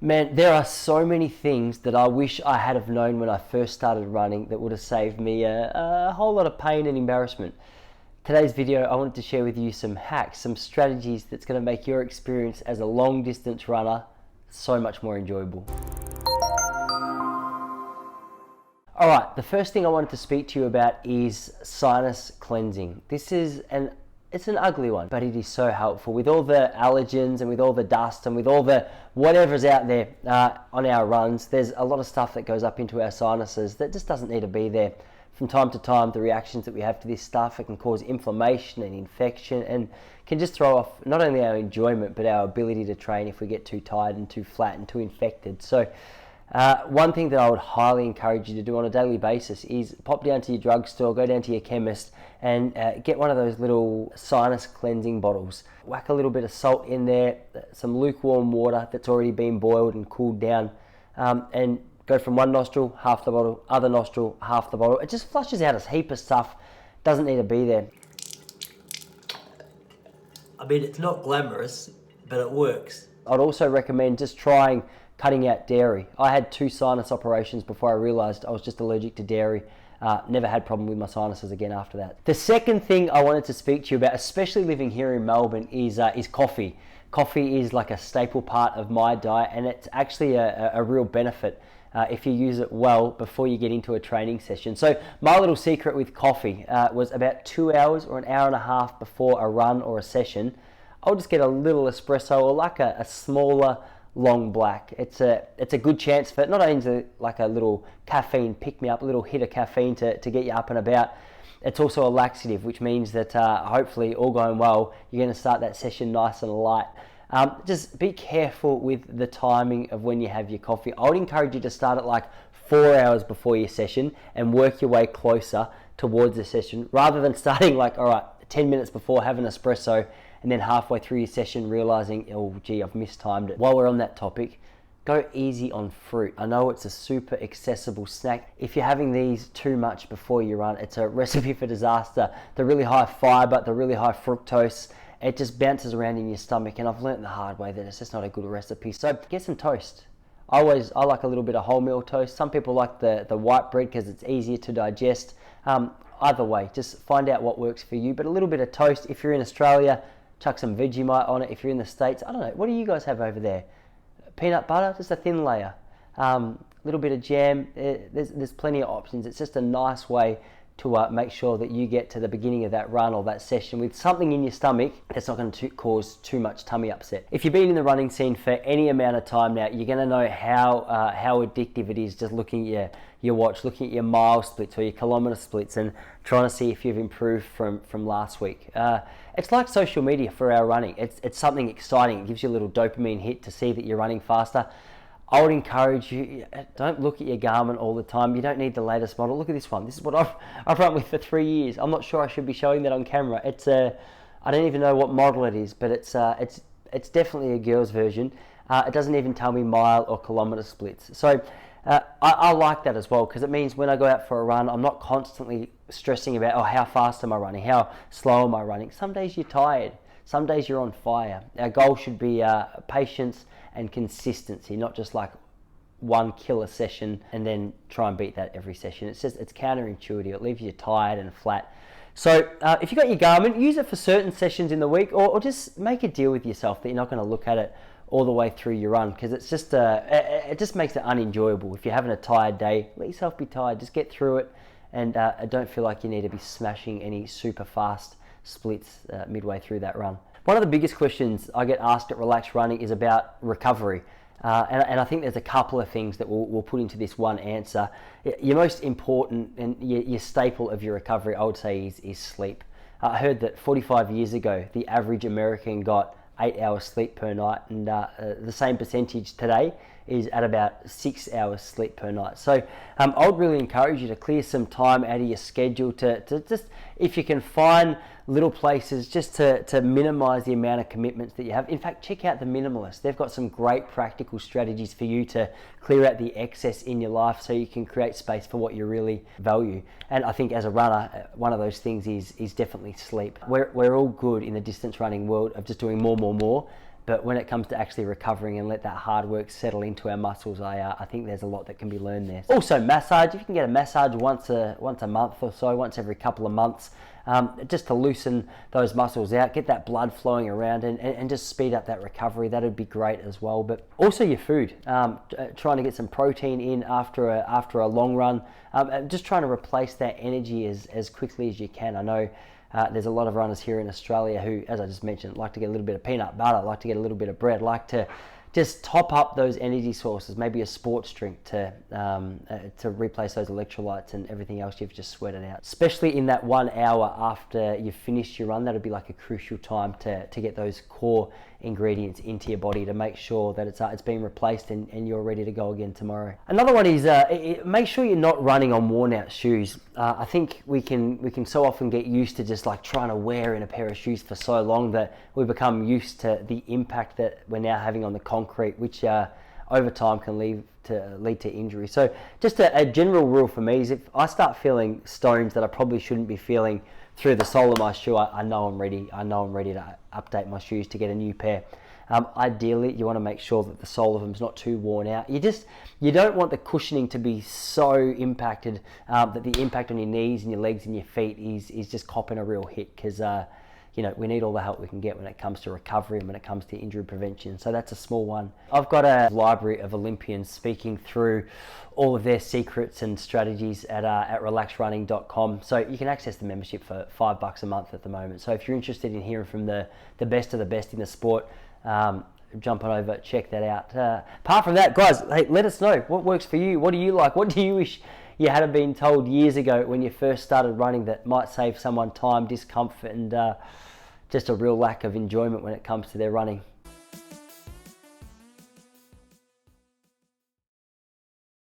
Man, there are so many things that I wish I had have known when I first started running that would have saved me a whole lot of pain and embarrassment. Today's video, I wanted to share with you some hacks, some strategies that's going to make your experience as a long distance runner so much more enjoyable. All right, the first thing I wanted to speak to you about is sinus cleansing. It's an ugly one, but it is so helpful with all the allergens and with all the dust and with all the whatever's out there on our runs. There's a lot of stuff that goes up into our sinuses that just doesn't need to be there. From time to time, the reactions that we have to this stuff, it can cause inflammation and infection and can just throw off not only our enjoyment, but our ability to train if we get too tired and too flat and too infected. So one thing that I would highly encourage you to do on a daily basis is pop down to your drugstore, go down to your chemist and get one of those little sinus cleansing bottles. Whack a little bit of salt in there, some lukewarm water that's already been boiled and cooled down, and go from one nostril, half the bottle, other nostril, half the bottle. It just flushes out a heap of stuff, doesn't need to be there. I mean, it's not glamorous, but it works. I'd also recommend just trying cutting out dairy. I had 2 sinus operations before I realized I was just allergic to dairy. Never had problem with my sinuses again after that. The second thing I wanted to speak to you about, especially living here in Melbourne, is coffee. Coffee is like a staple part of my diet, and it's actually a real benefit if you use it well before you get into a training session. So my little secret with coffee was about 2 hours or an hour and a half before a run or a session, I'll just get a little espresso or like a smaller long black. It's a good chance for not only like a little caffeine pick-me-up, a little hit of caffeine to get you up and about. It's also a laxative, which means that hopefully, all going well, you're going to start that session nice and light. Just be careful with the timing of when you have your coffee. I would encourage you to start at like 4 hours before your session and work your way closer towards the session, rather than starting like, all right, 10 minutes before, have an espresso, and then halfway through your session realizing, oh gee, I've mistimed it. While we're on that topic, go easy on fruit. I know it's a super accessible snack. If you're having these too much before you run, it's a recipe for disaster. The really high fiber, the really high fructose, it just bounces around in your stomach, and I've learned the hard way that it's just not a good recipe. So get some toast. I like a little bit of wholemeal toast. Some people like the white bread because it's easier to digest. Either way, just find out what works for you. But a little bit of toast. If you're in Australia, chuck some Vegemite on it. If you're in the States, I don't know, what do you guys have over there? Peanut butter, just a thin layer. Little bit of jam. There's plenty of options. It's just a nice way to make sure that you get to the beginning of that run or that session with something in your stomach that's not going to cause too much tummy upset. If you've been in the running scene for any amount of time now, you're going to know how addictive it is just looking at your watch, looking at your mile splits or your kilometer splits and trying to see if you've improved from last week. It's like social media for our running. It's something exciting. It gives you a little dopamine hit to see that you're running faster. I would encourage you, don't look at your Garmin all the time. You don't need the latest model. Look at this one. This is what I've run with for 3 years. I'm not sure I should be showing that on camera. I don't even know what model it is, but it's definitely a girl's version. It doesn't even tell me mile or kilometer splits. So I like that as well, because it means when I go out for a run, I'm not constantly stressing about, how fast am I running? How slow am I running? Some days you're tired. Some days you're on fire. Our goal should be patience and consistency, not just like one killer session and then try and beat that every session. It's counterintuitive. It leaves you tired and flat. So if you've got your Garmin, use it for certain sessions in the week, or just make a deal with yourself that you're not going to look at it all the way through your run, because it's just it just makes it unenjoyable. If you're having a tired day, let yourself be tired. Just get through it, and don't feel like you need to be smashing any super fast splits midway through that run. One of the biggest questions I get asked at Relaxed Running is about recovery. And I think there's a couple of things that we'll put into this one answer. Your most important and your staple of your recovery, I would say, is sleep. I heard that 45 years ago, the average American got 8 hours sleep per night, and the same percentage today is at about 6 hours sleep per night. So I would really encourage you to clear some time out of your schedule to just, if you can find little places just to minimize the amount of commitments that you have. In fact, check out The Minimalist. They've got some great practical strategies for you to clear out the excess in your life so you can create space for what you really value. And I think as a runner, one of those things is definitely sleep. We're all good in the distance running world of just doing more. But when it comes to actually recovering and let that hard work settle into our muscles, I think there's a lot that can be learned there. Also, massage. If you can get a massage once a month or so, once every couple of months, just to loosen those muscles out, get that blood flowing around, and just speed up that recovery. That would be great as well. But also your food, trying to get some protein in after a long run, just trying to replace that energy as quickly as you can. I know there's a lot of runners here in Australia who, as I just mentioned, like to get a little bit of peanut butter, like to get a little bit of bread, like to just top up those energy sources, maybe a sports drink to replace those electrolytes and everything else you've just sweated out. Especially in that 1 hour after you've finished your run, that'll be like a crucial time to get those core ingredients into your body to make sure that it's being replaced and you're ready to go again tomorrow. Another one is make sure you're not running on worn out shoes. I think we can so often get used to just like trying to wear in a pair of shoes for so long that we become used to the impact that we're now having on the concrete, which over time can lead to injury. So just a general rule for me is if I start feeling stones that I probably shouldn't be feeling through the sole of my shoe, I know I'm ready. I know I'm ready to update my shoes to get a new pair. Ideally, you want to make sure that the sole of them is not too worn out. You don't want the cushioning to be so impacted that the impact on your knees and your legs and your feet is just copping a real hit, because we need all the help we can get when it comes to recovery and when it comes to injury prevention. So that's a small one. I've got a library of Olympians speaking through all of their secrets and strategies at relaxrunning.com. So you can access the membership for $5 a month at the moment. So if you're interested in hearing from the best of the best in the sport, jump on over, check that out. Apart from that, guys, hey, let us know what works for you. What do you like? What do you wish you had been told years ago when you first started running that might save someone time, discomfort, and just a real lack of enjoyment when it comes to their running?